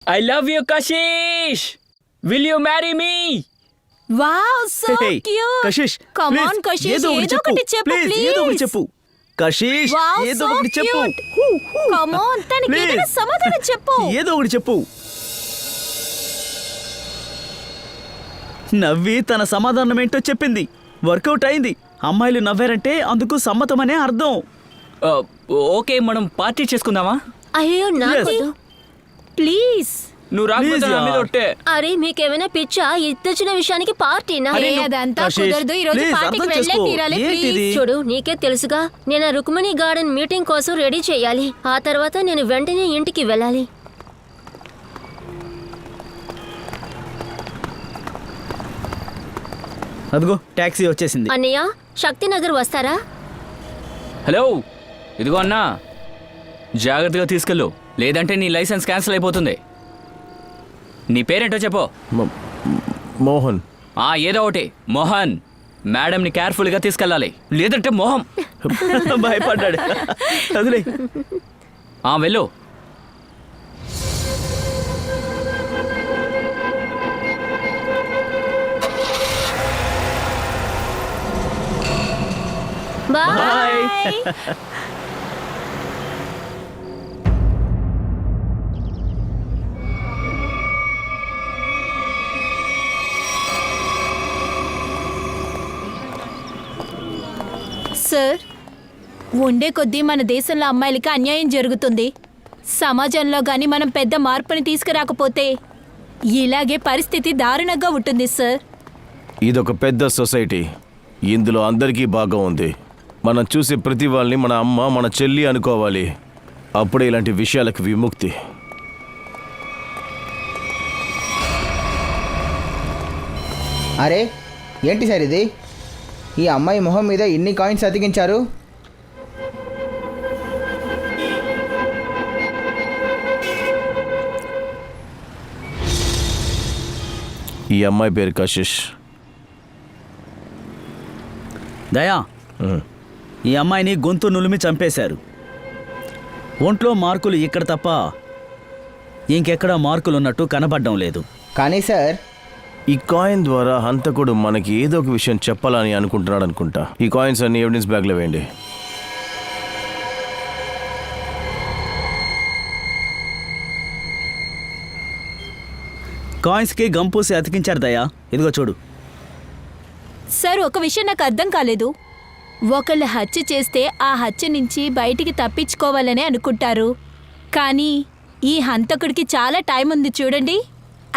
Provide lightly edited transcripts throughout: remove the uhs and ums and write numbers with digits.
I love you, Kashish. Will you marry me? Wow so cute Kashish come on Kashish ఏదో ఒకటి చెప్పు please ఏదో ఒకటి చెప్పు కషిష్ ఏదో ఒకటి చెప్పు కమ్ ఆన్ తనకి ఏదైనా సమాధానం చెప్పు ఏదో ఒకటి చెప్పు నవ్వి తన సమాధానం ఏంటో చెప్పింది వర్కౌట్ అయింది అమ్మాయిలు నవ్వారంటే అందుకు సమ్మతమనే అర్థం ఓకే మనం పార్టీ చేసుకుందామా? అయ్యో నాకు ప్లీజ్ నువ్వు రాకపోతే నా మీద ఒట్టే. అరే మీకేమైనా పిచ్చా ఇద్దొచ్చిన విషయానికి పార్టీనా? అదంతా కుదరదు ఈ రోజు పార్టీకి వెళ్ళే తీరాలి ప్లీజ్. చూడు నీకే తెలుసుగా నేను రుక్మిణి గార్డెన్ మీటింగ్ కోసం రెడీ చేయాలి. ఆ తర్వాత నేను వెంటనే ఇంటికి వెళ్ళాలి. అదిగో టాక్సీ వచ్చేసింది. అన్నయ్య శక్తినగర్ వస్తారా? హలో ఇదిగో అన్నా జాగ్రత్తగా తీసుకెళ్ళు లేదంటే నీ లైసెన్స్ క్యాన్సిల్ అయిపోతుంది. నీ పేరేంటో చెప్పు. మోహన్. ఏదో ఒకటి మోహన్. మేడంని కేర్ఫుల్గా తీసుకెళ్ళాలి లేదంటే మోహం భయపడ్డాడు. అదిలే వెళ్ళు. బాయ్. సార్ ఉండే కొద్దీ మన దేశంలో అమ్మాయిలకి అన్యాయం జరుగుతుంది. సమాజంలో గాని మనం పెద్ద మార్పుని తీసుకురాకపోతే ఇలాగే పరిస్థితి దారుణంగా ఉంటుంది సార్. ఇదొక పెద్ద సొసైటీ. ఇందులో అందరికీ భాగం ఉంది. మనం చూసే ప్రతి వాళ్ళని మన అమ్మ మన చెల్లి అనుకోవాలి. అప్పుడే ఇలాంటి విషయాలకు విముక్తి. అరే ఏంటి సార్ ఇది? ఈ అమ్మాయి మొహం మీద ఇన్ని కాయిన్స్ అతికించారు. ఈ అమ్మాయి పేరు కషిష్. దయా ఈ అమ్మాయిని గొంతు నులిమి చంపేశారు. ఒంట్లో మార్కులు ఇక్కడ తప్ప ఇంకెక్కడా మార్కులు ఉన్నట్టు కనబడడం లేదు. కానీ సార్ ఈ కాయిన్ ద్వారా హంతకుడు మనకి ఏదో ఒక విషయం చెప్పాలని అనుకుంటున్నాడు అనుకుంటా. ఈ కాయిన్స్ అన్ని ఎవిడెన్స్ బ్యాగ్లో వేయండి. కాయిన్స్కి గంపూసి అతికించారు దయా. ఇదిగో చూడు. సార్ ఒక విషయం నాకు అర్థం కాలేదు. ఒకళ్ళు హత్య చేస్తే ఆ హత్య నుంచి బయటికి తప్పించుకోవాలని అనుకుంటారు. కానీ ఈ హంతకుడికి చాలా టైం ఉంది చూడండి.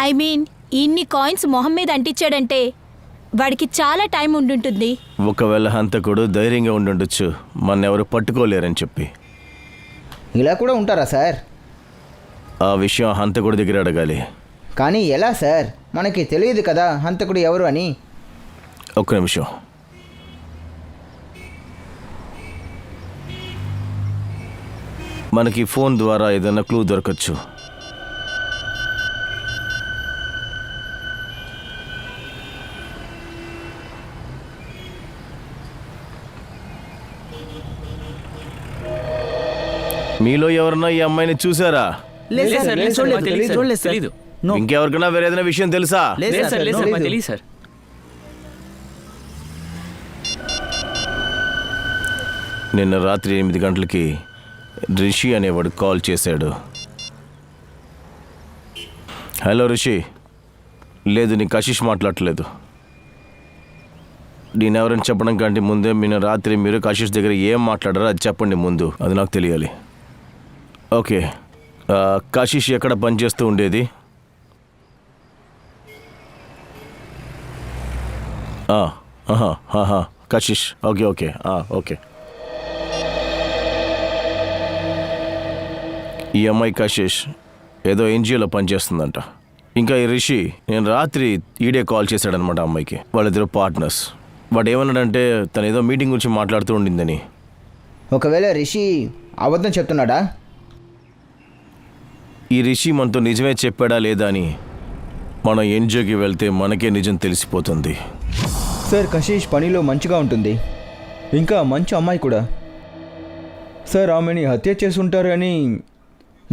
ఐ మీన్ ఇన్ని కాయిన్స్ మొహం మీద అంటించాడంటే వాడికి చాలా టైం ఉండుంటుంది. ఒకవేళ హంతకుడు ధైర్యంగా ఉండుండొచ్చు మన ఎవరు పట్టుకోలేరని చెప్పి. ఇలా కూడా ఉంటారా సార్? ఆ విషయం హంతకుడి దగ్గర అడగాలి. కానీ ఎలా సార్? మనకి తెలియదు కదా హంతకుడు ఎవరు అని. ఒక్క నిమిషం. మనకి ఫోన్ ద్వారా ఏదైనా క్లూ దొరకచ్చు. మీలో ఎవరన్నా ఈ అమ్మాయిని చూసారా? ఇంకెవరికైనా వేరే ఏదైనా విషయం తెలుసా? తెలియదు సార్. నిన్న రాత్రి 8 గంటలకి రిషి అనేవాడు కాల్ చేశాడు. హలో రిషి. లేదు నీ కషిష్ మాట్లాడట్లేదు. నేనెవరని చెప్పడం కంటే ముందే నిన్న రాత్రి మీరు కషిష్ దగ్గర ఏం మాట్లాడారో అది చెప్పండి ముందు. అది నాకు తెలియాలి. ఓకే. కషిష్ ఎక్కడ పనిచేస్తూ ఉండేది? కషిష్. Okay okay okay. ఈ అమ్మాయి కషిష్ ఏదో ఎన్జిఓలో పనిచేస్తుందంట. ఇంకా ఈ రిషి నేను రాత్రి ఈడే కాల్ చేశాడనమాట అమ్మాయికి. వాళ్ళిద్దరు పార్ట్నర్స్. వాడు ఏమన్నాడంటే తను ఏదో మీటింగ్ గురించి మాట్లాడుతూ ఉండిందని. ఒకవేళ రిషి అబద్ధం చెప్తున్నాడా? ఈ రిషి మనతో నిజమే చెప్పాడా లేదా అని మనం ఎన్జిఓకి వెళ్తే మనకే నిజం తెలిసిపోతుంది. సార్ కషిష్ పనిలో మంచిగా ఉంటుంది. ఇంకా మంచి అమ్మాయి కూడా. సార్ ఆమెని హత్య చేసి ఉంటారు అని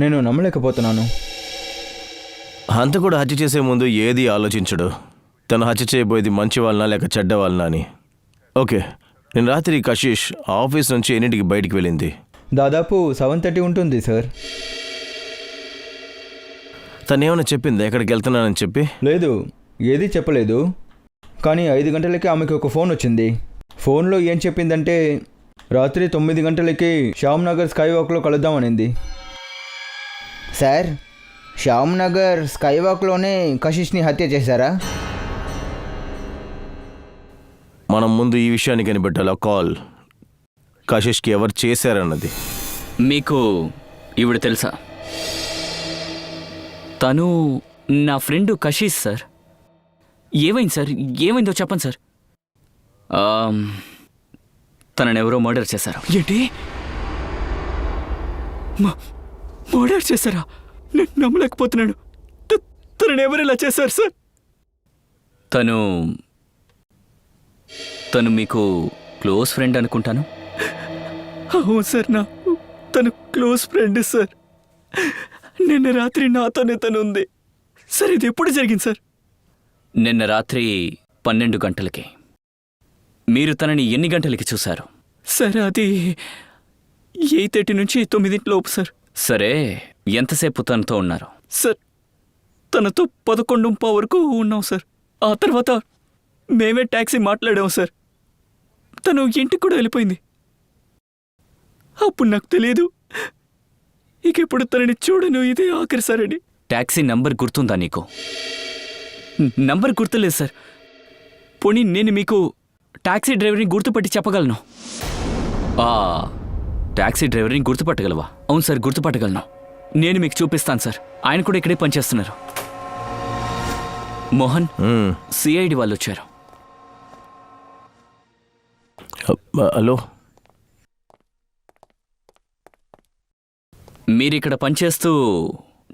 నేను నమ్మలేకపోతున్నాను. హంతకుడు హత్య చేసే ముందు ఏది ఆలోచించడు. తను హత్య చేయబోయేది మంచి వాళ్ళనా లేక చెడ్డ వాళ్ళనా అని. ఓకే, నేను రాత్రి కశిష్ ఆఫీస్ నుంచి ఎన్నింటికి బయటికి వెళ్ళింది? దాదాపు 7:30 ఉంటుంది సార్. తను ఏమైనా చెప్పింది ఎక్కడికి వెళ్తున్నానని చెప్పి? లేదు, ఏది చెప్పలేదు. కానీ 5 గంటలకి ఆమెకి ఒక ఫోన్ వచ్చింది. ఫోన్లో ఏం చెప్పిందంటే రాత్రి 9 గంటలకి శ్యామ్ నగర్ స్కై వాక్లో కలుద్దామనింది. సార్, శ్యామ్ నగర్ స్కై వాక్లోనే కశిష్ని హత్య చేశారా? మనం ముందు ఈ విషయాన్ని కనిపెట్టాలి. ఆ కాల్ కశిష్కి ఎవరు చేశారన్నది. మీకు ఈవిడ తెలుసా? తను నా ఫ్రెండ్ కషీష్ సార్. ఏమైంది సార్? ఏమైందో చెప్పండి సార్. తనని ఎవరో మర్డర్ చేశారు. ఏంటి? మర్డర్ చేశారా? నేను నమ్మలేకపోతున్నాను. తనని ఎవరు ఇలా చేశారు సార్? తను మీకు క్లోజ్ ఫ్రెండ్ అనుకుంటాను. అవును సార్, తను క్లోజ్ ఫ్రెండ్ సార్. నిన్న రాత్రి నాతోనే తను ఉంది సార్. ఇది ఎప్పుడు జరిగింది సార్? నిన్న రాత్రి 12 గంటలకి. మీరు తనని ఎన్ని గంటలకి చూశారు? సార్, అది 8:30 నుంచి 9 లోపు సార్. సరే, ఎంతసేపు తనతో ఉన్నారు? సార్, తనతో 11:15 వరకు ఉన్నాం సార్. ఆ తర్వాత మేమే ట్యాక్సీ మాట్లాడాం సార్. తను ఇంటికి కూడా వెళ్ళిపోయింది. అప్పుడు నాకు తెలియదు, ఇక ఇప్పుడు తనని చూడను, ఇదే ఆఖరి సార్ అని. ట్యాక్సీ నంబర్ గుర్తుందా నీకు? నంబర్ గుర్తులేదు సార్. పోనీ నేను మీకు ట్యాక్సీ డ్రైవర్ని గుర్తుపట్టి చెప్పగలను. ట్యాక్సీ డ్రైవర్ని గుర్తుపట్టగలవా? అవును సార్, గుర్తుపట్టగలను. నేను మీకు చూపిస్తాను సార్. ఆయన కూడా ఇక్కడే పనిచేస్తున్నారు. మోహన్, సిఐడి వాళ్ళు వచ్చారు. హలో, మీరిక్కడ పనిచేస్తూ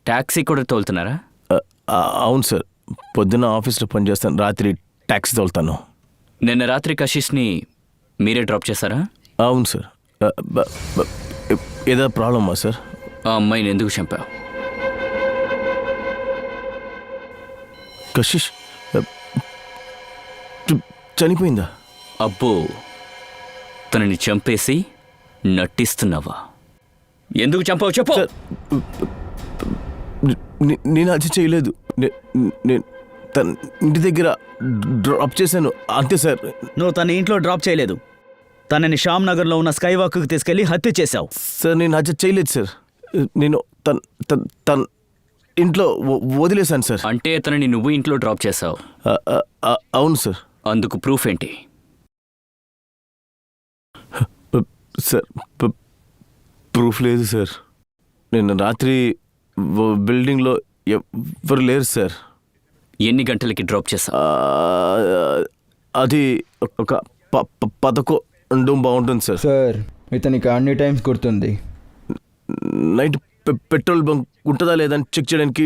ట్యాక్సీ కూడా తోలుతున్నారా? అవును సార్, పొద్దున్న ఆఫీస్లో పనిచేస్తాను, రాత్రి ట్యాక్సీ తోలుతాను. నిన్న రాత్రి కషిష్ని మీరే డ్రాప్ చేశారా? అవును సార్. ఏదో ప్రాబ్లమా సార్? ఆ అమ్మాయిని ఎందుకు చంపావు? కషిష్ చనిపోయిందా? అబ్బో, తనని చంపేసి నటిస్తున్నావా? ఎందుకు చంపావు చెప్పు. నేను హత్య చేయలేదు. నేను తన ఇంటి దగ్గర డ్రాప్ చేశాను అంతే సార్. నువ్వు తన ఇంట్లో డ్రాప్ చేయలేదు. తనని శ్యామ్ నగర్లో ఉన్న స్కై వాక్కి తీసుకెళ్లి హత్య చేశావు. సార్, నేను హత్య చేయలేదు సార్. నేను తన ఇంట్లో వదిలేశాను సార్. అంటే తనని నువ్వు ఇంట్లో డ్రాప్ చేశావు? అవును సార్. అందుకు ప్రూఫ్ ఏంటి? సార్, ప్రూఫ్ లేదు సార్. నిన్న రాత్రి బిల్డింగ్లో ఎవరు లేరు సార్. ఎన్ని గంటలకి డ్రాప్ చేశావు? అది ఒక 11 బాగుంటుంది సార్. సార్, ఇతనికి అన్ని టైమ్స్ గుర్తుంది. నైట్ పెట్రోల్ బంక్ ఉంటుందా లేదా అని చెక్ చేయడానికి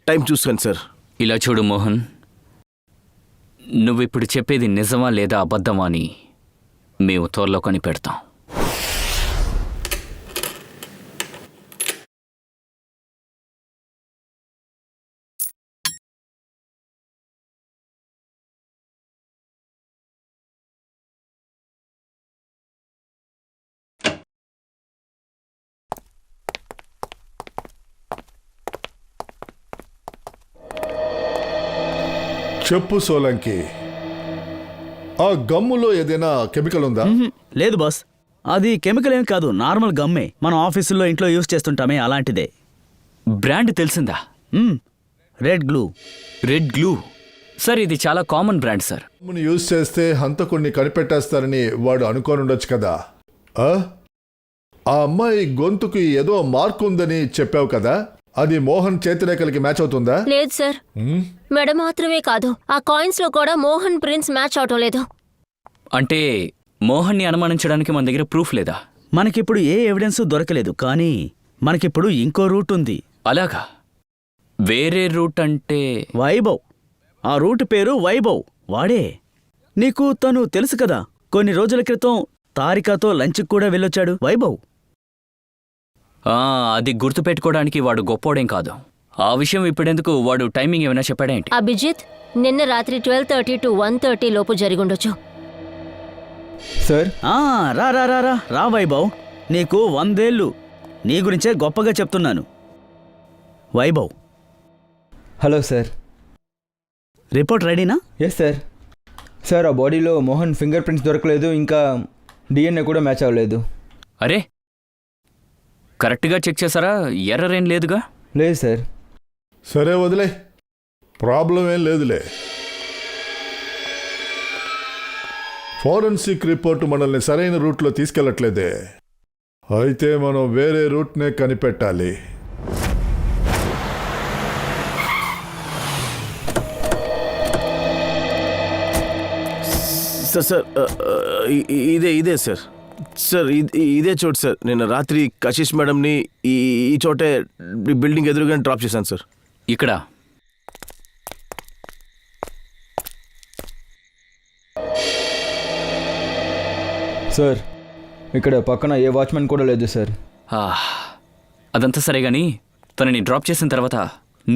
టైం చూసుకోండి సార్. ఇలా చూడు మోహన్, నువ్విప్పుడు చెప్పేది నిజమా లేదా అబద్ధమా అని మేము త్వరలో కనిపెడతాం. చెప్పు సోలంకి, ఆ గమ్ములో ఏదైనా కెమికల్ ఉందా? లేదు బాస్, అది కెమికల్ ఏం కాదు, నార్మల్ గమ్మే. మనం ఆఫీసుల్లో ఇంట్లో యూజ్ చేస్తుంటామే అలాంటిదే. బ్రాండ్ తెలిసిందా? Red glue. Red glue sir, ఇది చాలా కామన్ బ్రాండ్ సార్. గమ్ముని యూజ్ చేస్తే హంతకుడిని కనిపెట్టేస్తారని వాడు అనుకోని ఉండొచ్చు కదా. ఆ అమ్మాయి గొంతుకి ఏదో మార్క్ ఉందని చెప్పావు కదా, అది మోహన్ చేతిరేఖలకి మ్యాచ్ అవుతుందా? లేదు సార్, మెడ మాత్రమే కాదు, ఆ కాయిన్స్ లో కూడా మోహన్ ప్రింట్స్ మ్యాచ్ అవటం లేదు. అంటే మోహన్ని అనుమానించడానికి మన దగ్గర ప్రూఫ్ లేదా? మనకిప్పుడు ఏ ఎవిడెన్స్ దొరకలేదు, కానీ మనకిప్పుడు ఇంకో రూట్ ఉంది. అలాగా? వేరే రూట్ అంటే? వైభవ్. ఆ రూట్ పేరు వైభవ్. వాడే. నీకు తను తెలుసు కదా, కొన్ని రోజుల క్రితం తారికతో లంచ్కి కూడా వెళ్ళొచ్చాడు వైభవ్. అది గుర్తుపెట్టుకోవడానికి వాడు గొప్పోడేం కాదు. ఆ విషయం ఇప్పుడెందుకు? వాడు టైమింగ్ ఏమైనా చెప్పాడేంటి? అభిజిత్, నిన్న రాత్రి 12:30 to 1:30 లోపు జరిగుండొచ్చు. సార్ రా రా రా రా రా వైభవ్, నీకు 100 ఏళ్ళు. నీ గురించే గొప్పగా చెప్తున్నాను. Vaibhav, hello sir. రిపోర్ట్ రెడీనా? Yes sir. సార్, ఆ బాడీలో మోహన్ ఫింగర్ ప్రింట్స్ దొరకలేదు, ఇంకా డిఎన్ఏ కూడా మ్యాచ్ అవ్వలేదు. అరే, కరెక్ట్గా చెక్ చేశారా? ఎర్రర్ ఏం లేదుగా? లేదు సార్. సరే వదిలే, ప్రాబ్లం ఏం లేదులే. ఫోరెన్సిక్ రిపోర్ట్ మనల్ని సరైన రూట్లో తీసుకెళ్లట్లేదే. అయితే మనం వేరే రూట్నే కనిపెట్టాలి. సార్ ఇదే సార్. సార్ ఇదే చోటు సార్. నిన్న రాత్రి కశిష్ మేడంని ఈ చోటే బిల్డింగ్ ఎదురుగానే డ్రాప్ చేశాను సార్. ఇక్కడ సార్, ఇక్కడ పక్కన ఏ వాచ్మెన్ కూడా లేదు సార్. ఆ, అదంతా సరే గాని తనని డ్రాప్ చేసిన తర్వాత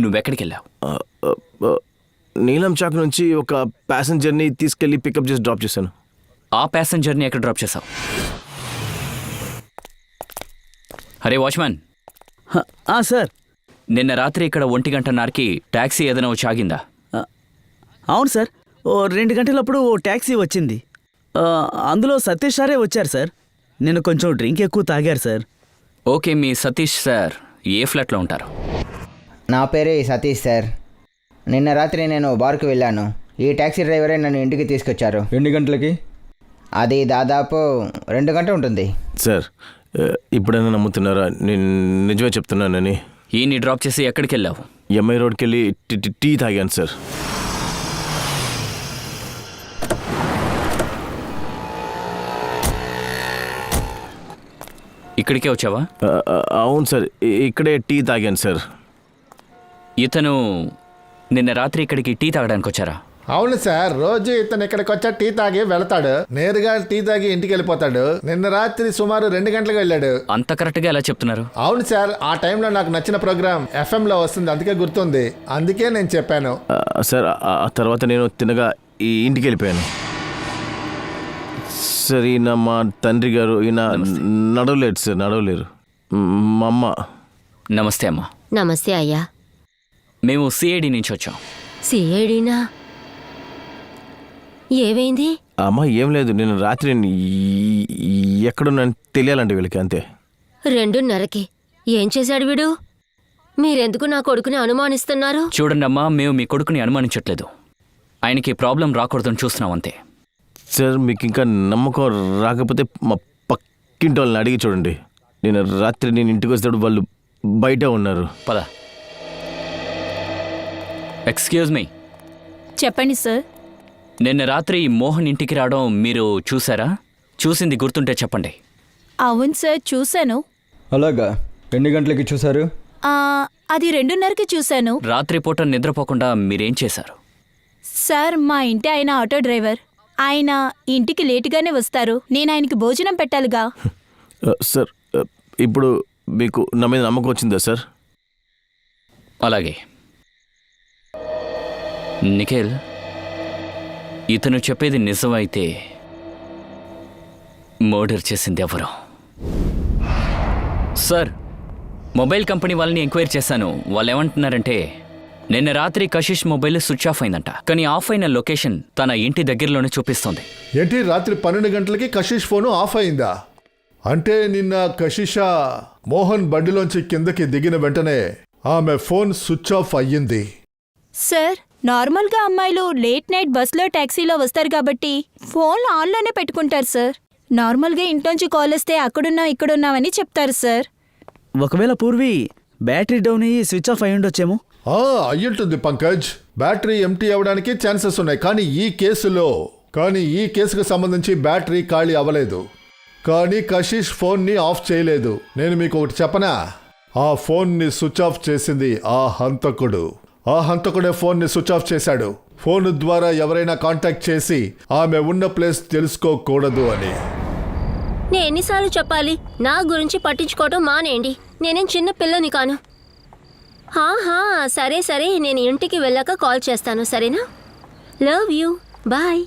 నువ్వెక్కడికి వెళ్ళావు? నీలం చాక్ నుంచి ఒక ప్యాసింజర్ని తీసుకెళ్ళి పికప్ చేసి డ్రాప్ చేశాను. ఆ ప్యాసింజర్ని ఎక్కడ డ్రాప్ చేశావు? అరే వాచ్మ్యాన్, సార్. నిన్న రాత్రి ఇక్కడ 1:30కి టాక్సీ ఏదైనా వచ్చి ఆగిందా? అవును సార్, ఓ 2 గంటలప్పుడు ఓ ట్యాక్సీ వచ్చింది. అందులో సతీష్ సారే వచ్చారు సార్. నేను కొంచెం డ్రింక్ ఎక్కువ తాగారు సార్. ఓకే, మీ సతీష్ సార్ ఏ ఫ్లాట్లో ఉంటారు? నా పేరే సతీష్ సార్. నిన్న రాత్రి నేను బార్కు వెళ్ళాను. ఈ ట్యాక్సీ డ్రైవరే నన్ను ఇంటికి తీసుకొచ్చారు. ఎన్ని గంటలకి? అది దాదాపు 2 గంటలు ఉంటుంది. సార్, ఇప్పుడైనా నమ్ముతున్నారా నేను నిజమే చెప్తున్నానని? ఈయన్ని డ్రాప్ చేసి ఎక్కడికి వెళ్ళావు? ఎంఐ రోడ్కి వెళ్ళి టీ తాగాను సార్. ఇక్కడికే వచ్చావా? అవును సార్, ఇక్కడే టీ తాగాను సార్. ఇతను నిన్న రాత్రి ఇక్కడికి టీ తాగడానికి వచ్చారా? అవును సార్, రోజు ఇతను ఇక్కడికి వచ్చా టీ తాగి వెళతాడు. నేరుగా టీ తాగి ఇంటికి వెళ్ళిపోతాడు. నిన్న రాత్రి సుమారు 2 గంటలకు వెళ్ళాడు. అంత కరెక్ట్గా ఎలా చెప్తున్నారు? అవును సార్, ఆ టైంలో నాకు నచ్చిన ప్రోగ్రామ్ FM లో వస్తుంది, అందుకే గుర్తుంది. అందుకే నేను చెప్పాను. సార్, ఆ తర్వాత నేను తినగా ఈ ఇంటికి వెళ్ళిపోయాను సార్. ఈయన మా తండ్రి గారు. ఈయన నడవలేరు సార్, నడవలేరు. మా అమ్మ. నమస్తే అమ్మా. నమస్తే అయ్యా. మేము సిఐడి నుంచి వచ్చాం. సిఐడినా? ఏమైంది? అమ్మ ఏం లేదు, నేను రాత్రి ఎక్కడున్నాను తెలియాలండి వీళ్ళకి, అంతే. 2:30కి ఏం చేశాడు వీడు? మీరెందుకు నా కొడుకుని అనుమానిస్తున్నారు? చూడండి అమ్మా, మేము మీ కొడుకుని అనుమానించట్లేదు. ఆయనకి ప్రాబ్లం రాకూడదని చూస్తున్నాం అంతే. సార్, మీకు ఇంకా నమ్మకం రాకపోతే మా పక్కింటి వాళ్ళని అడిగి చూడండి. నేను రాత్రి ఇంటికి వస్తాడు, వాళ్ళు బయట ఉన్నారు. పద. Excuse me. చెప్పండి సార్. నిన్న రాత్రి మోహన్ ఇంటికి రావడం మీరు చూసారా? చూసింది గుర్తుంటే చెప్పండి. అవును సార్, చూశాను. అలాగా? ఎన్ని గంటలకి చూశారు? అది 2:30కి చూశాను. రాత్రిపూట నిద్రపోకుండా మీరేం చేశారు? సార్, మా ఇంటి ఆయన ఆటో డ్రైవర్. ఆయన ఇంటికి లేటుగానే వస్తారు. నేను ఆయనకి భోజనం పెట్టాలిగా. సార్, ఇప్పుడు మీకు నా మీద నమ్మకం వచ్చిందా సార్? అలాగే. నిఖిల్, ఇతను చెప్పేది నిజమైతే మర్డర్ చేసింది ఎవరు? సార్, మొబైల్ కంపెనీ వాళ్ళని ఎంక్వైరీ చేశాను. వాళ్ళు ఏమంటున్నారంటే నిన్న రాత్రి కశిష్ మొబైల్ స్విచ్ ఆఫ్ అయిందంట. కానీ ఆఫ్ అయిన లొకేషన్ తన ఇంటి దగ్గరలోనే చూపిస్తోంది. ఏంటి, రాత్రి 12 గంటలకి కశిష్ ఫోను ఆఫ్ అయిందా? అంటే నిన్న కశిష మోహన్ బండిలోంచి కిందకి దిగిన వెంటనే ఆమె ఫోన్ స్విచ్ ఆఫ్ అయ్యింది. సార్, నార్మల్గా అమ్మాయిలు లేట్ నైట్ బస్లో టాక్సీలో వస్తారు కాబట్టి ఫోన్ ఆన్లోనే పెట్టుకుంటారు సార్. నార్మల్గా ఇంట్లోంచి కాల్ వస్తే అక్కడున్నాం ఇక్కడున్నామని చెప్తారు సార్. ఒకవేళ పూర్వి బ్యాటరీ డౌన్ అయ్యి స్విచ్ ఆఫ్ అయి ఉండొచ్చేమో. అయ్యుంటుంది పంకజ్. బ్యాటరీ ఎంటీ అవ్వడానికి ఛాన్సెస్ ఉన్నాయి. కానీ ఈ కేసుకు సంబంధించి బ్యాటరీ ఖాళీ అవ్వలేదు. కానీ కశిష్ ఫోన్ని ఆఫ్ చేయలేదు. నేను మీకు ఒకటి చెప్పనా? ఆ ఫోన్ని స్విచ్ ఆఫ్ చేసింది ఆ హంతకుడే ఫోన్ని స్విచ్ ఆఫ్ చేశాడు. ఫోన్ ద్వారా ఎవరైనా కాంటాక్ట్ చేసి ఆమె ఉన్న ప్లేస్ తెలుసుకోకూడదు అని. నేను ఎన్నిసార్లు చెప్పాలి? నా గురించి పట్టించుకోవటం మానేయండి. నేనేం చిన్న పిల్లని కాను. సరే సరే, నేను ఇంటికి వెళ్ళాక కాల్ చేస్తాను, సరేనా? Love you, bye.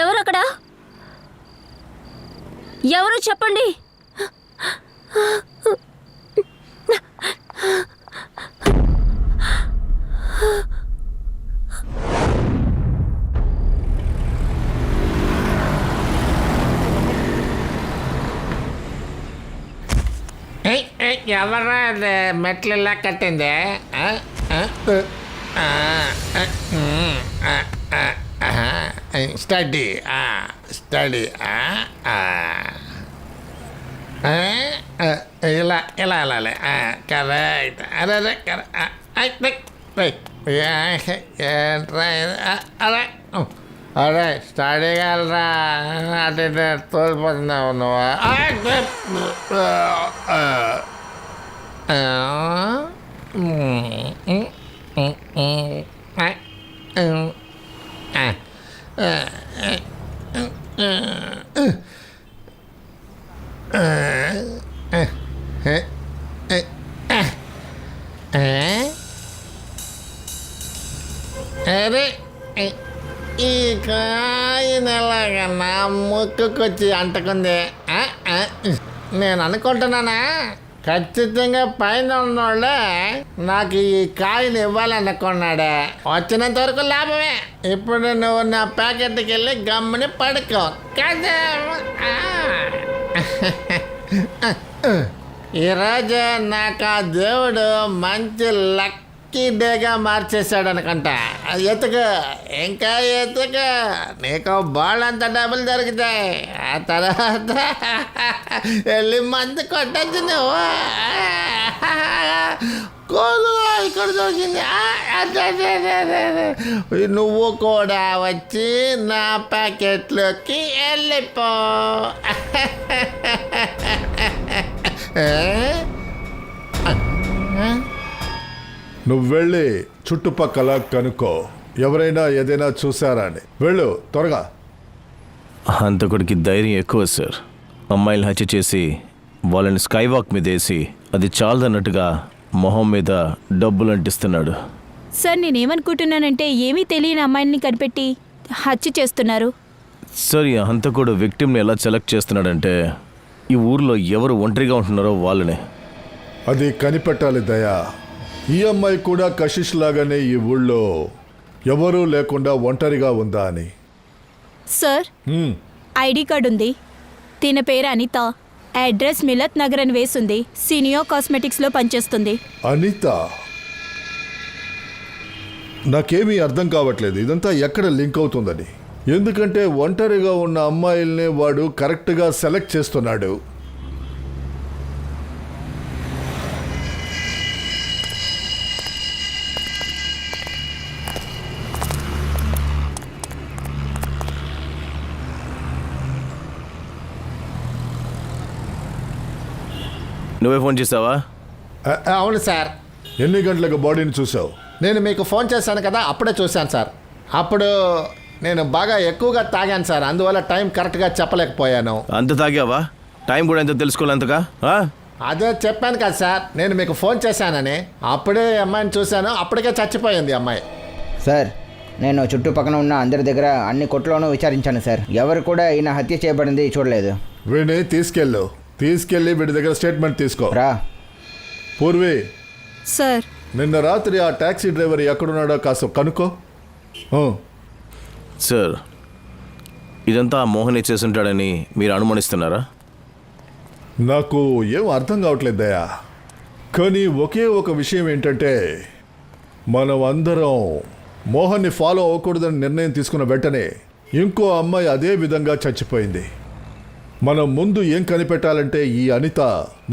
ఎవరక్కడ? ఎవరు చెప్పండి. ఎవరా అది మెట్లు ఇలా కట్టింది? స్టడీ స్టడీ ఇలా ఇలా వెళ్ళాలి. కరెక్ట్. అరే అరే ఏంట్రా అరే అరే స్టడీగా వెళ్ళరా, అటు ఇటు తోలిపోతున్నావు నువ్వు. అరే ఈ కాయన ఎలాగా నా ముక్కుకొచ్చి అంటుకుంది. నేను అనుకుంటున్నానా, ఖచ్చితంగా పైన ఉన్నోళ్ళే నాకు ఈ కాయని ఇవ్వాలనుకున్నాడే. వచ్చినంత వరకు లాభమే. ఇప్పుడు నువ్వు నా ప్యాకెట్కి వెళ్ళి గమ్ముని పడుకో కదా. ఈరోజు నాకు ఆ దేవుడు మంచి లక్కీ డేగా మార్చేశాడు అనుకుంటా. ఎతుకు, ఇంకా ఎతుకు, నీకు బాల్ అంత డబ్బులు దొరుకుతాయి. ఆ తర్వాత వెళ్ళి మందు కొట్టచ్చు నువ్వు. కోలు ఇక్కడ దొరికింది. నువ్వు కూడా వచ్చి నా ప్యాకెట్లోకి వెళ్ళిపో. నువ్వు వెళ్ళి చుట్టుపక్కల కనుక్కో, ఎవరైనా ఏదైనా చూసారా అని. వెళ్ళు త్వరగా. హంతకుడికి ధైర్యం ఎక్కువ సార్. అమ్మాయిని హత్య చేసి వాళ్ళని స్కై వాక్ మీద వేసి అది చాలదన్నట్టుగా మొహం మీద డబ్బులు అంటిస్తున్నాడు. సార్ నేనేమనుకుంటున్నానంటే ఏమీ తెలియని అమ్మాయిని కనిపెట్టి హత్య చేస్తున్నారు. సార్ ఈ హంతకుడు విక్టిమ్ని ఎలా సెలెక్ట్ చేస్తున్నాడంటే ఈ ఊర్లో ఎవరు ఒంటరిగా ఉంటున్నారో వాళ్ళనే. అది కనిపెట్టాలి దయా. ఈ అమ్మాయి కూడా కషిష్ లాగానే ఈ ఊళ్ళో ఎవరూ లేకుండా ఒంటరిగా ఉందా అని. సార్ ఐడి కార్డు ఉంది. తిన పేరు అనిత. అడ్రస్ మిలత్ నగర్ అని వేసుంది. సినియో కాస్మెటిక్స్లో పనిచేస్తుంది. అనిత? నాకేమీ అర్థం కావట్లేదు ఇదంతా ఎక్కడ లింక్ అవుతుందని. ఎందుకంటే ఒంటరిగా ఉన్న అమ్మాయిల్ని వాడు కరెక్ట్గా సెలెక్ట్ చేస్తున్నాడు. నువ్వే ఫోన్ చేసావా? అవును సార్. ఎన్ని గంటలకు బాడీని చూసావు? నేను మీకు ఫోన్ చేశాను కదా, అప్పుడే చూశాను సార్. అప్పుడు నేను బాగా ఎక్కువగా తాగాను సార్, అందువల్ల టైం కరెక్ట్గా చెప్పలేకపోయాను. అంత తాగావా? టైం కూడా ఎంత తెలుసుకోవాలంతగా? అదే చెప్పాను కదా సార్, నేను మీకు ఫోన్ చేశానని. అప్పుడే అమ్మాయిని చూశాను, అప్పటికే చచ్చిపోయింది అమ్మాయి. సార్ నేను చుట్టుపక్కల ఉన్న అందరి దగ్గర అన్ని కొట్లోనూ విచారించాను సార్. ఎవరు కూడా ఈయన హత్య చేయబడింది చూడలేదు. వీడిని తీసుకెళ్ళి వీడి దగ్గర స్టేట్మెంట్ తీసుకో. రా. పూర్వి, సార్ నిన్న రాత్రి ఆ టాక్సీ డ్రైవర్ ఎక్కడున్నాడో కాస్త కనుక్కో. సార్ ఇదంతా మోహనే చేసుంటాడని మీరు అనుమానిస్తున్నారా? నాకు ఏం అర్థం కావట్లేదు దయా. కానీ ఒకే ఒక విషయం ఏంటంటే మనం అందరం మోహన్ని ఫాలో అవ్వకూడదని నిర్ణయం తీసుకున్న వెంటనే ఇంకో అమ్మాయి అదే విధంగా చచ్చిపోయింది. మనం ముందు ఏం కనిపెట్టాలంటే ఈ అనిత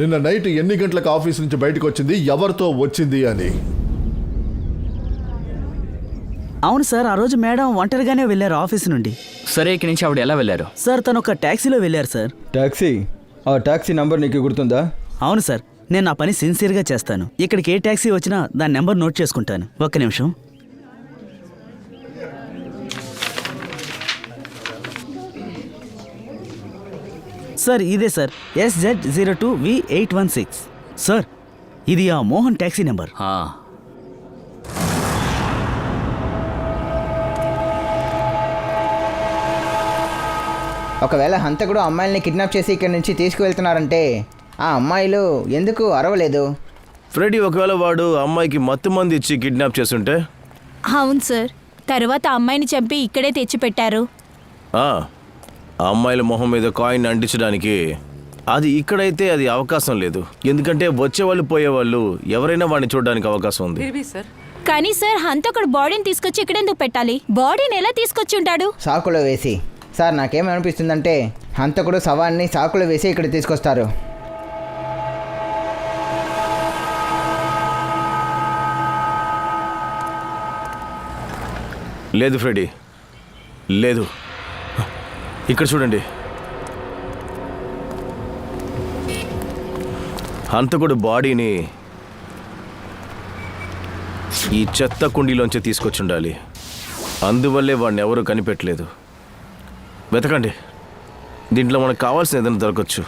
నిన్న నైట్ ఎన్ని గంటలకు ఆఫీస్ నుంచి బయటకు వచ్చింది, ఎవరితో వచ్చింది అని. అవును సార్, ఆ రోజు మేడం ఒంటరిగానే వెళ్ళారు ఆఫీస్ నుండి. సరే ఇక్కడి నుంచి ఆవిడ ఎలా వెళ్ళారు? సార్ తను ఒక ట్యాక్సీలో వెళ్ళారు సార్. ట్యాక్సీ? ఆ ట్యాక్సీ నంబర్ నీకు గుర్తుందా? అవును సార్, నేను నా పని సిన్సియర్గా చేస్తాను. ఇక్కడికి ఏ ట్యాక్సీ వచ్చినా దాని నెంబర్ నోట్ చేసుకుంటాను. ఒక్క నిమిషం. సార్ ఇదే సార్, SZ02V816. సార్ ఇది ఆ మోహన్ ట్యాక్సీ నెంబర్. ఆ, ఒకవేళ హంతకుడు అమ్మాయిల్ని కిడ్నాప్ చేసి ఇక్కడి నుంచి తీసుకువెళ్తున్నారంటే ఆ అమ్మాయిలు ఎందుకు అరవలేదు? ఫ్రెడీ, ఒకవేళ వాడు అమ్మాయికి మత్తు మంది ఇచ్చి కిడ్నాప్ చేస్తుంటే? అవును సార్, తర్వాత అమ్మాయిని చంపి ఇక్కడే తెచ్చిపెట్టారు. ఆ అమ్మాయిల మొహం మీద కాయిన్ అంటించడానికి అది ఇక్కడైతే అది అవకాశం లేదు. ఎందుకంటే వచ్చేవాళ్ళు పోయేవాళ్ళు ఎవరైనా వాడిని చూడడానికి అవకాశం ఉంది. కానీ సార్, హంతకుడు బాడీని తీసుకొచ్చి ఇక్కడెందుకు పెట్టాలి? బాడీని ఎలా తీసుకొచ్చి ఉంటాడు? సాకులో వేసి. సార్ నాకేమనిపిస్తుందంటే హంతకుడు శవాన్ని సాకులో వేసి ఇక్కడ తీసుకొస్తారు. లేదు ఫ్రెడీ, లేదు. ఇక్కడ చూడండి, హంతకుడు బాడీని ఈ చెత్త కుండీలోంచి తీసుకొచ్చి ఉండాలి. అందువల్లే వాడిని ఎవరూ కనిపెట్టలేదు. వెతకండి, దీంట్లో మనకు కావాల్సిన ఏదైనా దొరకచ్చు.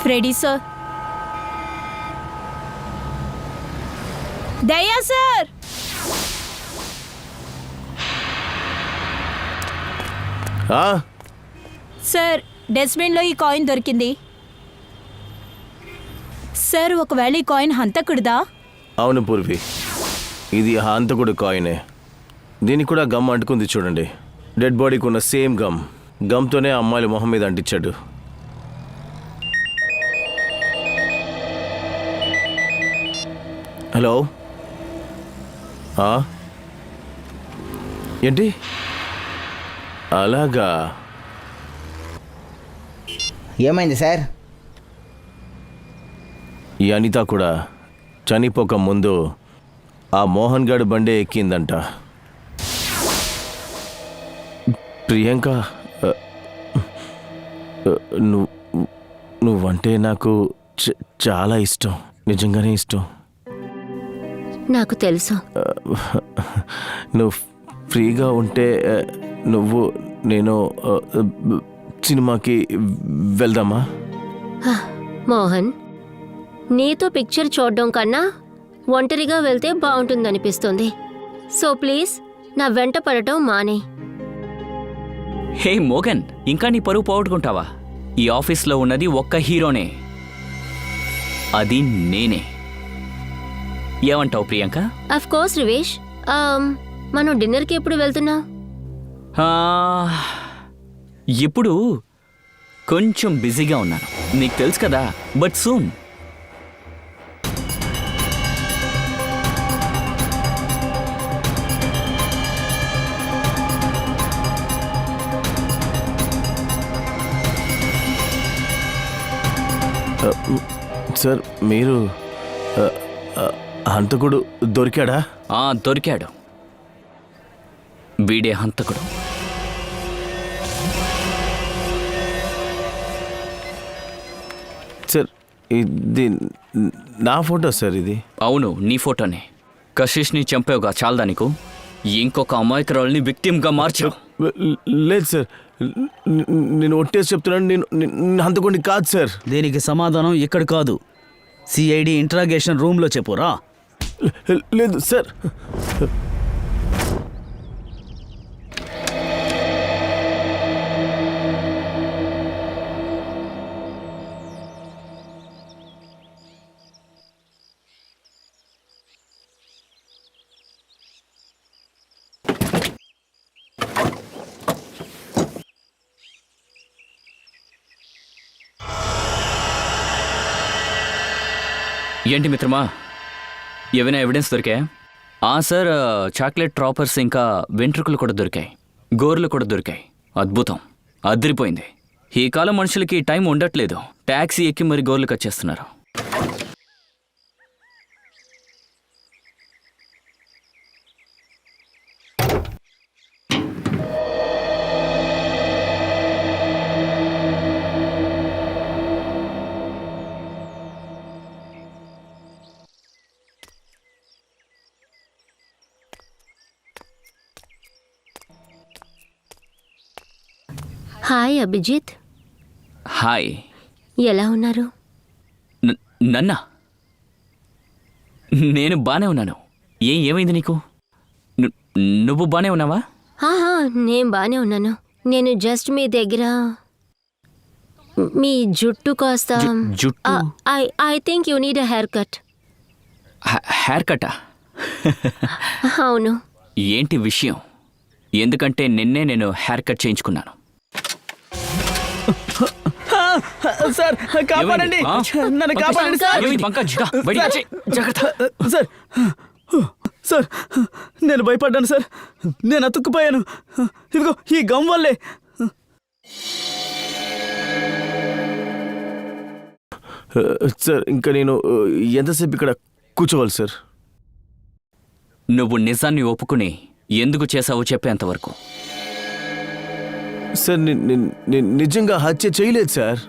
Freddy sir. Daya sir. Sir, డస్ట్బిన్లో ఈ కాయిన్ దొరికింది. సార్, ఒకవేళ ఈ కాయిన్ హంతకుడిదా? అవును పూర్వి, ఇది హంతకుడు కాయినే. దీనికి కూడా గమ్ అంటుకుంది చూడండి. డెడ్ బాడీకి ఉన్న సేమ్ గమ్తోనే అమ్మాయిల మొహం మీద అంటించాడు. హలో, ఏంటి అలాగా? ఏమైంది సార్? ఈ అనిత కూడా చనిపోక ముందు ఆ మోహన్ గాడు బండే ఎక్కిందంట. ప్రియాంక, నువ్వంటే నాకు చాలా ఇష్టం, నిజంగానే ఇష్టం. నాకు తెలుసు. నువ్వు ఫ్రీగా ఉంటే నేను సినిమాకి వెళ్దామా? మోహన్, నీతో పిక్చర్ చూడడం కన్నా ఒంటరిగా వెళ్తే బాగుంటుందనిపిస్తుంది. సో ప్లీజ్ నా వెంట పడటం మానే. హే మోగన్, ఇంకా నీ పరువు పోగొట్టుకుంటావా? ఈ ఆఫీస్లో ఉన్నది ఒక్క హీరోనే, అది నేనే. ఏమంటావు ప్రియాంక? Of course రివేష్. మనం డిన్నర్కి ఎప్పుడు వెళ్తున్నాం? ఇప్పుడు కొంచెం బిజీగా ఉన్నాను, నీకు తెలుసు కదా. But soon. సార్, మీరు హంతకుడు దొరికాడా? దొరికాడు. వీడే హంతకుడు. సార్, ఇది నా ఫోటో సార్. ఇది అవును, నీ ఫోటోనే. కశిష్ని చంపావుగా, చాలదా నీకు? ఇంకొక అమాయకురాల్ని విక్టిమ్గా మార్చావు. లేదు సార్, నేను ఒట్టేసి చెప్తున్నాను, నేను హంతకుడిని కాదు సార్. దీనికి సమాధానం ఇక్కడ కాదు, సిఐడి ఇంట్రాగేషన్ రూమ్లో చెప్పురా. లేదు సార్. ఏంటి మిత్రమా, ఏమైనా ఎవిడెన్స్ దొరికాయా? సార్, చాక్లెట్ డ్రాపర్స్ ఇంకా వెంట్రుకలు కూడా దొరికాయి, గోర్లు కూడా దొరికాయి. అద్భుతం, అదిరిపోయింది. ఈ కాలం మనుషులకి టైం ఉండట్లేదు. ట్యాక్సీ ఎక్కి మరి గోర్లు కచ్చేస్తున్నారు. Hi Abhijit, hi. ఎలా ఉన్నారు? నన్నా? నేను బానే ఉన్నాను. ఏమైంది నీకు? నువ్వు బానే ఉన్నావా? నేను బానే ఉన్నాను. నేను జస్ట్ మీ దగ్గర మీ జుట్టు కాస్త జుట్టు? I think you need a haircut. హెయిర్ కట్టా? అవును. ఏంటి విషయం? ఎందుకంటే నిన్నే నేను హెయిర్ కట్ చేయించుకున్నాను. సార్ కాపాడండి, నన్ను కాపాడండి సార్. ఏమైంది పంకజ్? బయటికి వచ్చేయ్, జాగ్రత్త. సార్, సార్ నేను భయపడ్డాను సార్, నేను అతుక్కుపోయాను. ఇదిగో ఈ గమ్ వల్లే. సార్, ఇంకా నేను ఎంతసేపు ఇక్కడ కూర్చోవాలి సార్? నువ్వు నిజాన్ని ఒప్పుకుని ఎందుకు చేశావో చెప్పేంతవరకు. సార్, నేను నిజంగా హత్య చేయలేదు సార్.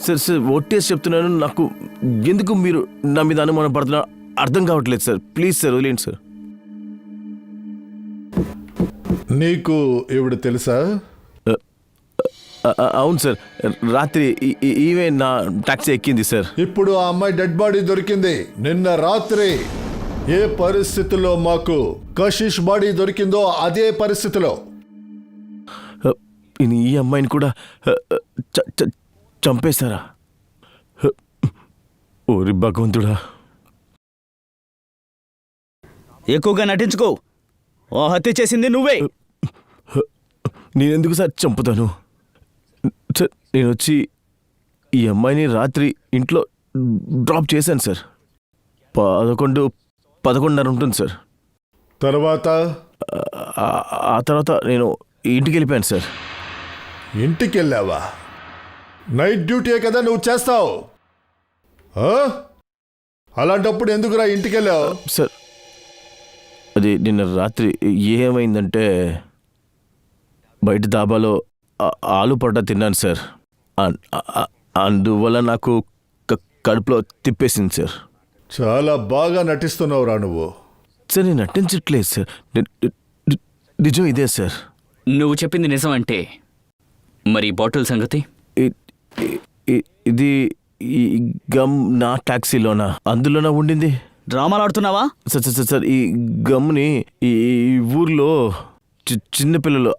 సార్ ఒట్టేసి చెప్తున్నాను. నాకు ఎందుకు మీరు నా మీద అనుమానం పడుతున్నా అర్థం కావట్లేదు సార్. ప్లీజ్ సార్, వదిలేండి సార్. నీకు ఇవిడ తెలుసా? అవును సార్, రాత్రి ఈమె నా టాక్సీ ఎక్కింది సార్. ఇప్పుడు ఆ అమ్మాయి డెడ్ బాడీ దొరికింది. నిన్న రాత్రి ఏ పరిస్థితుల్లో మాకు కషిష్ బాడీ దొరికిందో అదే పరిస్థితిలో ఈ అమ్మాయిని కూడా చంపేశారా? ఓరి భగవంతుడా. ఎక్కువగా నటించుకో, ఓ హత్య చేసింది నువ్వే. నేనెందుకు సార్ చంపుతాను సార్? నేను వచ్చి ఈ అమ్మాయిని రాత్రి ఇంట్లో డ్రాప్ చేశాను సార్. 11:30 ఉంటుంది సార్. తర్వాత ఆ తర్వాత నేను ఇంటికి వెళ్ళిపోయాను సార్. ఇంటికి వెళ్ళావా? నైట్ డ్యూటీయే కదా నువ్వు చేస్తావు. అలాంటప్పుడు ఎందుకురా ఇంటికి వెళ్ళావు? సార్, అది నిన్న రాత్రి ఏమైందంటే బయట దాబాలో ఆలు పరోటా తిన్నాను సార్. అందువల్ల నాకు కడుపులో తిప్పేసింది సార్. చాలా బాగా నటిస్తున్నావురా నువ్వు. సార్, నేను నటించట్లేదు సార్, నిజం ఇదే సార్. నువ్వు చెప్పింది నిజం అంటే మరి బాటిల్ సంగతి? ఇది ఈ గమ్ నా టాక్సీలోనా, అందులోనా ఉండింది? డ్రామాలు ఆడుతున్నావా? సార్, ఈ గమ్ని ఈ ఊర్లో చిన్నపిల్లలు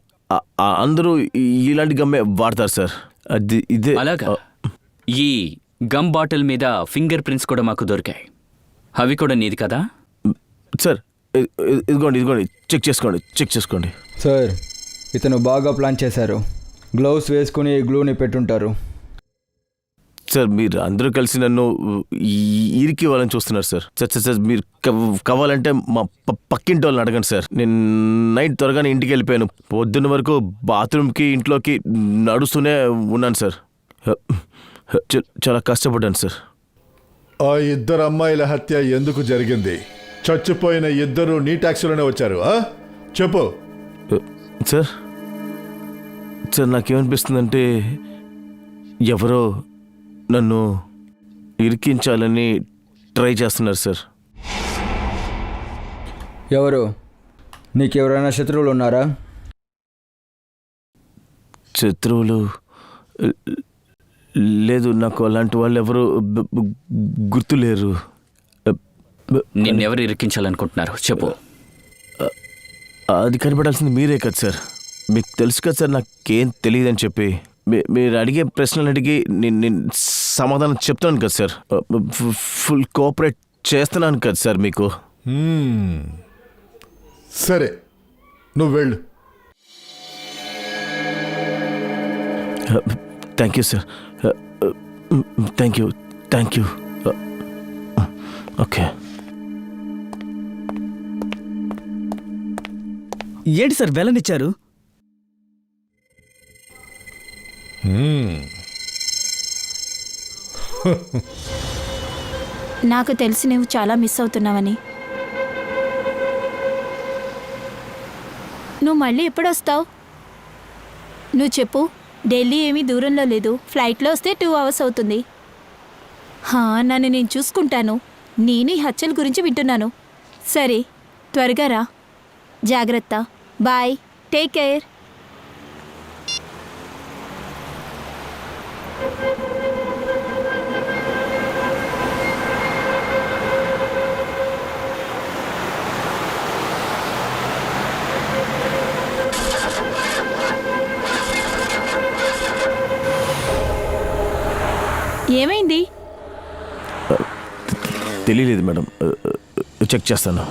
అందరూ ఇలాంటి గమ్మే వాడతారు సార్. అది ఇదే. అలాగా? ఈ గమ్ బాటిల్ మీద ఫింగర్ ప్రింట్స్ కూడా మాకు దొరికాయి. అవి కూడా నీది కదా సార్? ఇదిగోండి, చెక్ చేసుకోండి. సార్, ఇతను బాగా ప్లాన్ చేశారు. గ్లౌస్ వేసుకుని గ్లూని పెట్టుంటారు. సార్, మీరు అందరూ కలిసి నన్ను ఇరికి ఇవ్వాలని చూస్తున్నారు సార్. సార్, మీరు కావాలంటే మా పక్కింటి వాళ్ళని అడగండి సార్. నేను నైట్ త్వరగానే ఇంటికి వెళ్ళిపోయాను. పొద్దున్న వరకు బాత్రూమ్కి ఇంట్లోకి నడుస్తూనే ఉన్నాను సార్. చాలా కష్టపడ్డాను సార్. ఆ ఇద్దరు అమ్మాయిల హత్య ఎందుకు జరిగింది? చచ్చిపోయిన ఇద్దరు నీ టాక్సీలోనే వచ్చారు. చెప్పు సార్. నాకేమనిపిస్తుందంటే ఎవరో నన్ను ఇరికించాలని ట్రై చేస్తున్నారు సార్. ఎవరు? నీకెవరైనా శత్రువులు ఉన్నారా? శత్రువులు లేదు, నాకు అలాంటి వాళ్ళు ఎవరు గుర్తులేరు. నిన్నెవరు ఇరికించాలనుకుంటున్నారు చెప్పు. అది కనిపెట్టాల్సింది మీరే కదా సార్. మీకు తెలుసు కదా సార్ నాకేం తెలియదని చెప్పి. మీరు అడిగే ప్రశ్నలన్నిటికీ నేను సమాధానం చెప్తాను కదా సార్. ఫుల్ కోఆపరేట్ చేస్తున్నాను కదా సార్ మీకు. సరే, నువ్వు వెళ్ళు. Thank you sir. Thank you. Okay. ఏంటి సార్ వెళ్ళనిచ్చారు? నాకు తెలిసి నువ్వు చాలా మిస్ అవుతున్నావని. నువ్వు మళ్ళీ ఎప్పుడు వస్తావు? నువ్వు చెప్పు. ఢిల్లీ ఏమీ దూరంలో లేదు. ఫ్లైట్లో వస్తే 2 hours అవుతుంది. నన్ను నేను చూసుకుంటాను. నేను ఈ హత్యల గురించి వింటున్నాను. సరే, త్వరగా రా. జాగ్రత్త. బాయ్. Take care. ఏమైంది? తెలియలేదు మేడం, చెక్ చేస్తాను.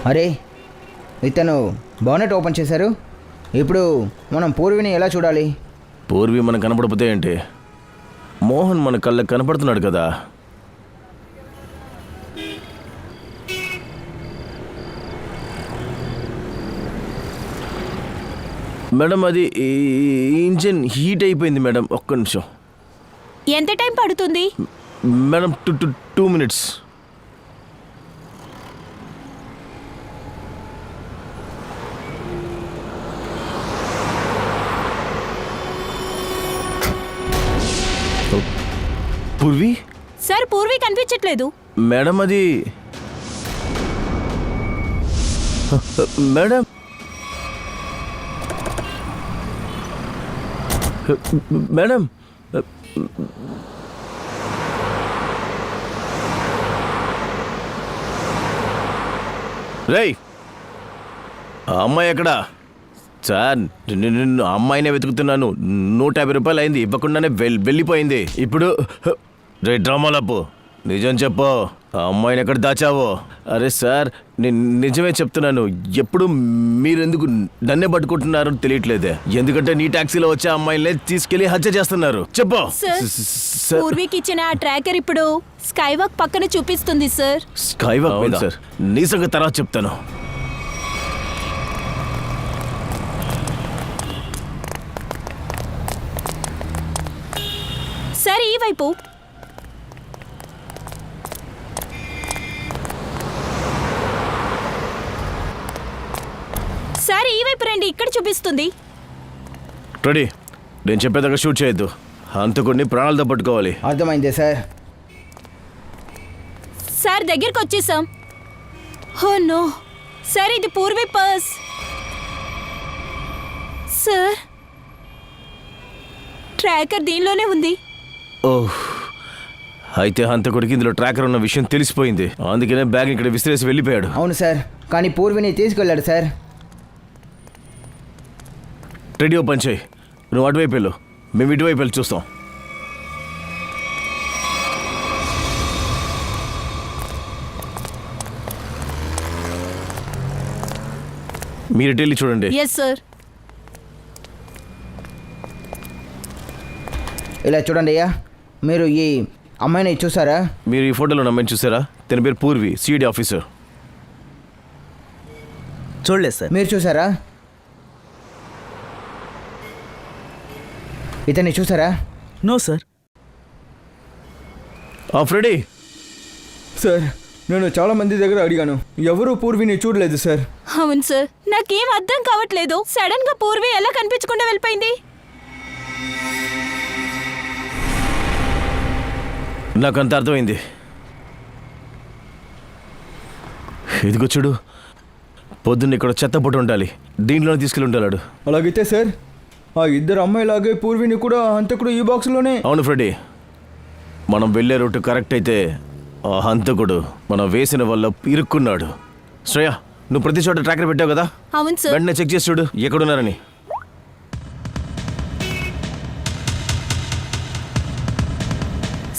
అరే, ఇతను బానెట్ ఓపెన్ చేశారు. ఇప్పుడు మనం పూర్విని ఎలా చూడాలి? పూర్వి మనకు కనపడపోతే ఏంటి? మోహన్ మన కళ్ళకి కనపడుతున్నాడు కదా. మేడం, అది ఇంజిన్ హీట్ అయిపోయింది మేడం. ఒక్క నిమిషం. ఎంత టైం పడుతుంది? Madam, 2 minutes. Purvi? Sir, Purvi కనిపించట్లేదు. మేడం, అది మేడం మేడం రేయ్, ఆ అమ్మాయి ఎక్కడా? సార్, నిన్ను అమ్మాయినే వెతుకుతున్నాను. 150 రూపాయలు అయింది, ఇవ్వకుండానే వెళ్ళిపోయింది. ఇప్పుడు రే డ్రామాలప్పు, నిజం చెప్పు, ఆ అమ్మాయిని ఎక్కడ దాచావో? అరే సార్, నేను నిజమే చెప్తున్నాను. ఎప్పుడు మీరెందుకు నన్నే పట్టుకుంటున్నారో తెలియట్లేదే. ఎందుకంటే నీ టాక్సీలో వచ్చే అమ్మాయిలనే తీసుకెళ్లి హత్య చేస్తున్నారు. చెప్పు. సార్, పూర్వికి ఇచ్చిన ఆ ట్రాకర్ ఇప్పుడు స్కైవాక్ పక్కన చూపిస్తుంది సార్. స్కైవాక్ మీద సార్, నీ సంగతి తర్వాత చెప్తాను. సార్, ఈ వైపు. సార్, ఈ వైపు రండి, ఇక్కడ చూపిస్తుంది. రెడీ, నేను చెప్పేదాకా షూట్ చేయొద్దు. హంతకుడిని ప్రాణాలతో పట్టుకోవాలి. అర్థమైందే సార్. సార్, దగ్గరికి వచ్చేసాం. ఓ నో సార్, ఇది పూర్వి పర్స్. సార్, ట్రాకర్ దీనిలోనే ఉంది. ఓహ్, అయితే హంతకుడికి ఇందులో ట్రాకర్ ఉన్న విషయం తెలిసిపోయింది. అందుకనే బ్యాగ్ ఇక్కడ విసిరేసి వెళ్ళిపోయాడు. అవును సార్, కానీ పూర్విని తీసుకెళ్ళాడు సార్. రేడియో పని చేయి. నువ్వు అటువైపు వెళ్ళు, మేము ఇటువైపు వెళ్ళి చూస్తాం. మీరు ఇటు వెళ్ళి చూడండి. Yes sir. ఇలా చూడండి అయ్యా, మీరు ఈ అమ్మాయిని చూసారా? మీరు ఈ ఫోటోలో అమ్మాయిని చూసారా? తన పేరు పూర్వి, సిఐడి ఆఫీసర్. చూడలేదు సార్. మీరు చూసారా? ఇతన్ని చూసారా? No sir. ఫ్రెడీ సార్, నేను చాలా మంది దగ్గర అడిగాను, ఎవరూ పూర్విని చూడలేదు సార్. అవును సార్, నాకేం అర్థం కావట్లేదు. సడన్ గా పూర్వి ఎలా కనిపించకుండా వెళ్ళిపోయింది? నాకంత అర్థమైంది. ఇదిగో చూడు, పొద్దున్న ఇక్కడ చెత్త పొట్టు ఉండాలి, దీంట్లోనే తీసుకెళ్ళి ఉంటాడు. అలాగైతే సార్, ఆ ఇద్దరు అమ్మాయిలాగే పూర్విని కూడా హంతకుడు ఈ బాక్స్లోనే. అవును ఫ్రెడీ, మనం వెళ్ళే రూట్ కరెక్ట్ అయితే ఆ హంతకుడు మనం వేసిన వల్ల ఇరుక్కున్నాడు. శ్రేయ, నువ్వు ప్రతి చోట ట్రాకర్ పెట్టావు కదా, అవును సార్. వెంటనే చెక్ చేసి చూడు ఎక్కడున్నారని.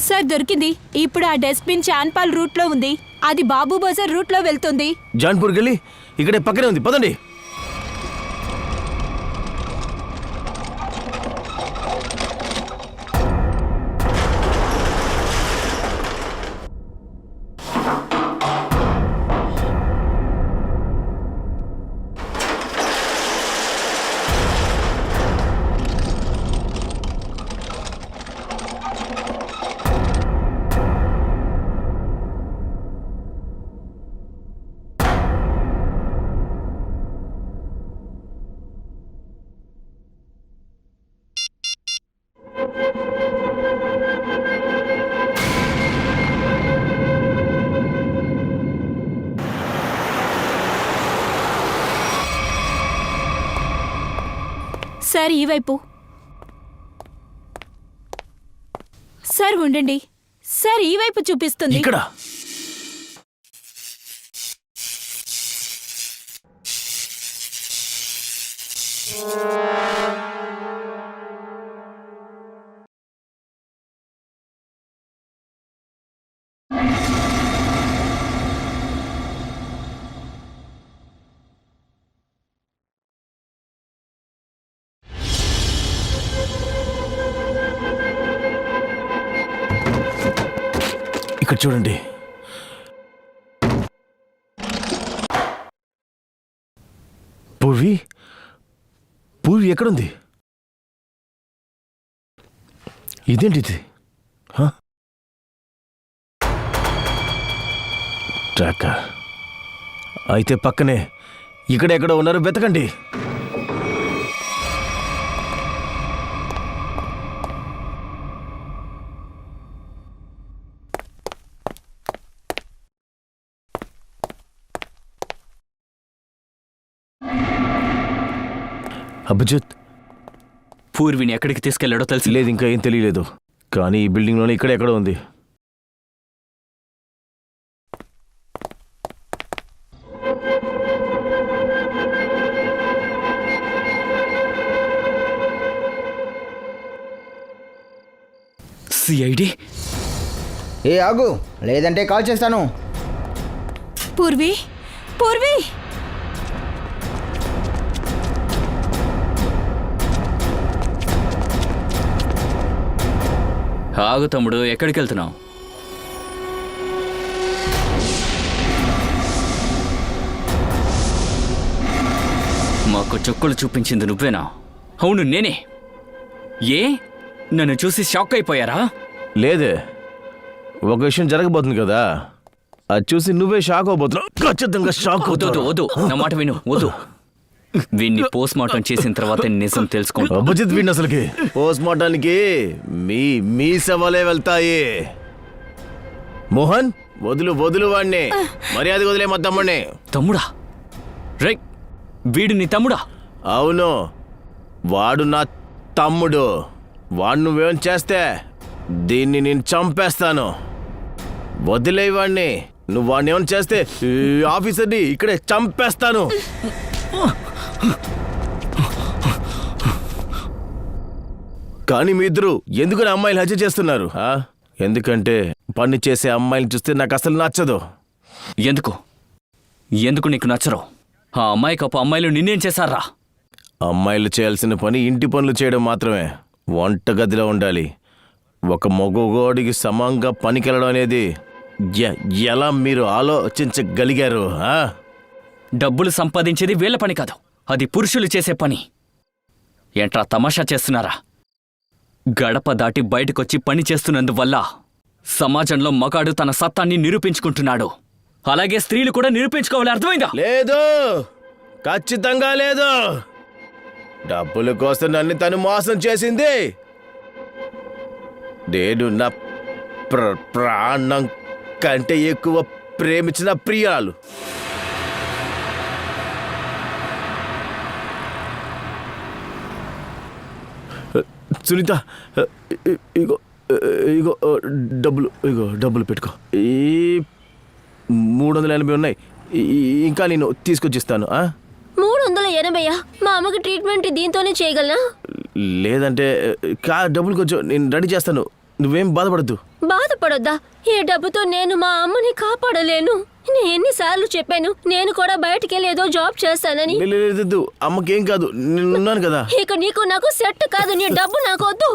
సార్ దొరికింది. ఇప్పుడు ఆ డస్ట్బిన్ చాన్పాల్ రూట్లో ఉంది. అది బాబు బజార్ రూట్లో వెళ్తుంది. జాన్పూర్కి వెళ్ళి ఇక్కడే పక్కనే ఉంది, పదండి. సార్ ఈ వైపు. సార్ ఉండండి. సార్ ఈ వైపు చూపిస్తుంది. ఇక్కడ ఇక్కడ చూడండి. పూర్వి, పూర్వి ఎక్కడుంది? ఇదేంటి ఇది? ట్రాకర్ అయితే పక్కనే ఇక్కడెక్కడ ఉన్నారు, వెతకండి. అభిజిత్, పూర్విని ఎక్కడికి తీసుకెళ్లాడో తెలిసి లేదు, ఇంకా ఏం తెలియలేదు. కానీ ఈ బిల్డింగ్లోనే ఇక్కడ ఎక్కడ ఉంది. సిఐడి. ఏ ఆగు, లేదంటే కాల్ చేస్తాను. పూర్వి, పూర్వి. ఆగు తమ్ముడు, ఎక్కడికి వెళ్తున్నావు? మాకు చుక్కలు చూపించింది నువ్వేనా? అవును నేనే. ఏ నన్ను చూసి షాక్ అయిపోయారా? లేదే, ఒక విషయం జరగబోతుంది కదా, అది చూసి నువ్వే షాక్ అవబోతున్నావు. ఖచ్చితంగా షాక్ వద్దు అవుతావు. వద్దు, నా మాట విను, వద్దు. వీన్ని పోస్ట్ మార్టం చేసిన తర్వాత నిజం తెలుసుకుంటా. అభిజిత్, వీడిని అసలుకి పోస్ట్ మార్టానికి మీ సవాలే వెళ్తాయి. మోహన్, వదులు వాడిని, మర్యాద వదిలే మా తమ్ముడిని. తమ్ముడా? రై, వీడు నీ తమ్ముడా? అవును, వాడు నా తమ్ముడు. వాడు నువ్వేం చేస్తే దీన్ని నేను చంపేస్తాను. వదిలే వాడిని. నువ్వు వాడిని ఏమైనా చేస్తే ఈ ఆఫీసర్ని ఇక్కడే చంపేస్తాను. కానీ మీ ఇద్దరు ఎందుకు నా అమ్మాయిలు హత్య చేస్తున్నారు? ఎందుకంటే పని చేసే అమ్మాయిని చూస్తే నాకు అసలు నచ్చదు. ఎందుకు నీకు నచ్చరు? ఆ అమ్మాయి కప్పు అమ్మాయిలు నిన్నేం చేశారా? అమ్మాయిలు చేయాల్సిన పని ఇంటి పనులు చేయడం మాత్రమే. వంటగదిలో ఉండాలి. ఒక మగోడికి సమంగా పనికెళ్ళడం అనేది ఎలా మీరు ఆలోచించగలిగారు? డబ్బులు సంపాదించేది వీళ్ళ పని కాదు, అది పురుషులు చేసే పని. ఏంట్రా తమాషా చేస్తున్నారా? గడప దాటి బయటకొచ్చి పని చేస్తున్నందువల్ల సమాజంలో మగాడు తన సత్తాన్ని నిరూపించుకుంటున్నాడు. అలాగే స్త్రీలు కూడా నిరూపించుకోవాలి, అర్థమైందా? లేదు, ఖచ్చితంగా లేదు. డబ్బుల కోసం నన్ను తను మోసం చేసింది. నేను నా ప్రాణం కంటే ఎక్కువ ప్రేమించిన ప్రియాలు. సునీత ఇగో ఇగో డబ్బులు పెట్టుకో ఈ 380 ఉన్నాయి ఇంకా నేను తీసుకొచ్చిస్తాను. 380? మా అమ్మకి ట్రీట్మెంట్ దీంతోనే చేయగలనా? లేదంటే డబ్బులు కొంచెం నేను రెడీ చేస్తాను, నువ్వేం బాధపడద్దు. బాధపడొద్దా? ఈ డబ్బుతో నేను మా అమ్మని కాపాడలేను. నేను ఎన్నిసార్లు చెప్పాను నేను కూడా బయటికి వెళ్ళి ఏదో జాబ్ చేస్తానని. లేదు, అమ్మకేం కాదు, నేనున్నాను కదా. ఇక నీకు నాకు సెట్ కాదు, నీ డబ్బు నాకు వద్దు.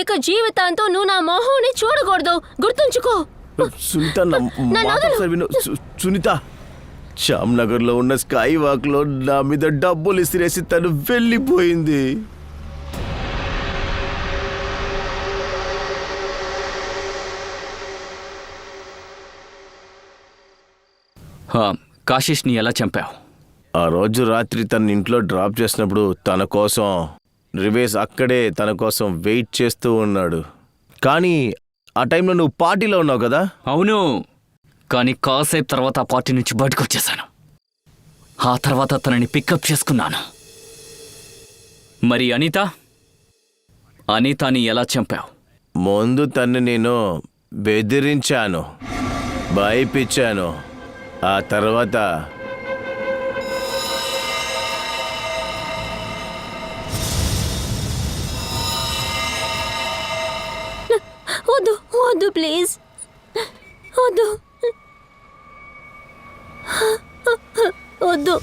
ఇక జీవితాంతో నువ్వు నా మొహాన్ని చూడకూడదు, గుర్తుంచుకో. సునీత నా మాట ఒకసారి విను. సునీత, శ్యామ్ నగర్ లో ఉన్న స్కై వాక్ లో నా మీద డబ్బులు ఇసిరేసి తను వెళ్ళిపోయింది. కాశిష్ని ఎలా చంపావు? ఆ రోజు రాత్రి తన ఇంట్లో డ్రాప్ చేసినప్పుడు తన కోసం రివేస్ అక్కడే తన కోసం వెయిట్ చేస్తూ ఉన్నాడు. కానీ ఆ టైంలో నువ్వు పార్టీలో ఉన్నావు కదా. అవును, కానీ కాసేపు తర్వాత ఆ పార్టీ నుంచి బయటకు వచ్చేసాను. ఆ తర్వాత తనని పికప్ చేసుకున్నాను. మరి అనితాని ఎలా చంపావు? ముందు తన్ని నేను బెదిరించాను, భయపించాను. ఆ తర్వాత వద్దు వద్దు ప్లీజ్ వద్దు వద్దు.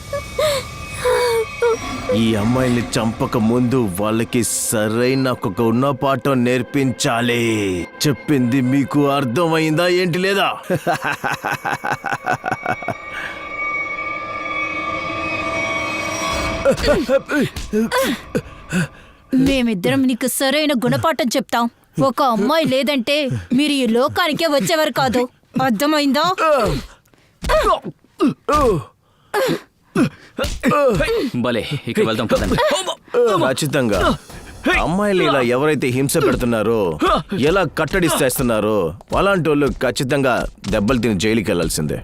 ఈ అమ్మాయిని చంపక ముందు వాళ్ళకి సరైన ఒక గుణపాఠం నేర్పించాలి. చెప్పింది మీకు అర్థమైందా ఏంటి లేదా? మేమిద్దరం నీకు సరైన గుణపాఠం చెప్తాం. ఒక అమ్మాయి లేదంటే మీరు ఈ లోకానికే వచ్చేవారు కాదు, అర్థమైందా? భలే, ఇక వెళ్దాం పదండి. ఖచ్చితంగా అమ్మాయిలు ఇలా ఎవరైతే హింస పెడుతున్నారో, ఎలా కట్టడిస్తేస్తున్నారో అలాంటి వాళ్ళు ఖచ్చితంగా దెబ్బలు తిని జైలుకి వెళ్లాల్సిందే.